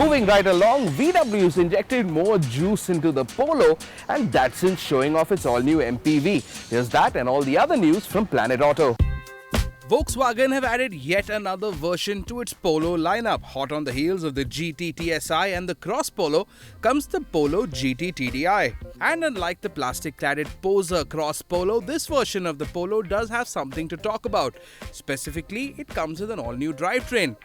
Moving right along, VW's injected more juice into the Polo and Datsun showing off its all-new MPV. Here's that and all the other news from Planet Auto. Volkswagen have added yet another version to its Polo lineup. Hot on the heels of the GT TSI and the Cross Polo comes the Polo GT TDI. And unlike the plastic-cladded Poser Cross Polo, this version of the Polo does have something to talk about. Specifically, it comes with an all-new drivetrain.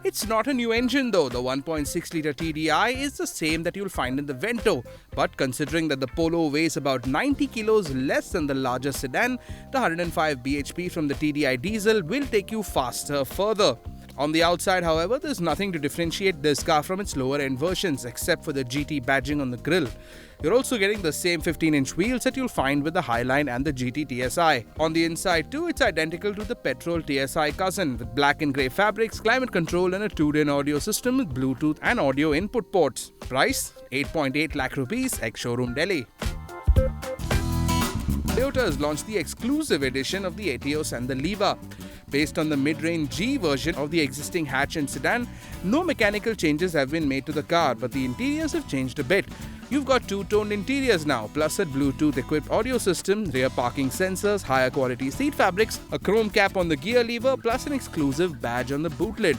It's not a new engine though. The 1.6-litre TDI is the same that you'll find in the Vento. But considering that the Polo weighs about 90 kilos less than the larger sedan, the 105 bhp from the TDI diesel will take you faster further. On the outside, however, there's nothing to differentiate this car from its lower-end versions except for the GT badging on the grille. You're also getting the same 15-inch wheels that you'll find with the Highline and the GT TSI. On the inside too, it's identical to the petrol TSI cousin with black and grey fabrics, climate control and a 2-din audio system with Bluetooth and audio input ports. Price 8.8 lakh rupees, ex-showroom Delhi. Toyota has launched the exclusive edition of the Etios and the Leva. Based on the mid-range G version of the existing hatch and sedan, no mechanical changes have been made to the car, but the interiors have changed a bit. You've got two-toned interiors now, plus a Bluetooth-equipped audio system, rear parking sensors, higher quality seat fabrics, a chrome cap on the gear lever, plus an exclusive badge on the boot lid.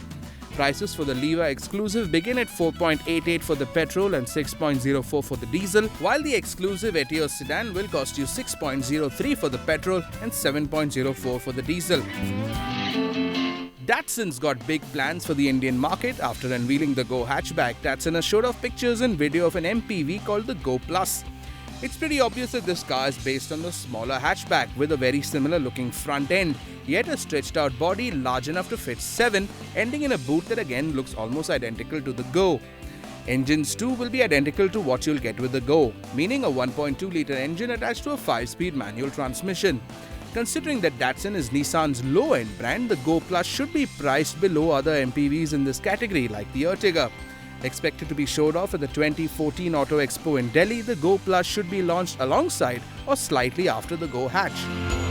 Prices for the Leva exclusive begin at 4.88 for the petrol and 6.04 for the diesel, while the exclusive Etios sedan will cost you 6.03 for the petrol and 7.04 for the diesel. Datsun's got big plans for the Indian market after unveiling the Go hatchback. Datsun has showed off pictures and video of an MPV called the Go Plus. It's pretty obvious that this car is based on the smaller hatchback with a very similar looking front end, yet a stretched out body large enough to fit 7, ending in a boot that again looks almost identical to the Go. Engines too will be identical to what you'll get with the Go, meaning a 1.2-litre engine attached to a 5-speed manual transmission. Considering that Datsun is Nissan's low-end brand, the Go Plus should be priced below other MPVs in this category like the Ertiga. Expected to be showed off at the 2014 Auto Expo in Delhi, the Go Plus should be launched alongside or slightly after the Go hatch.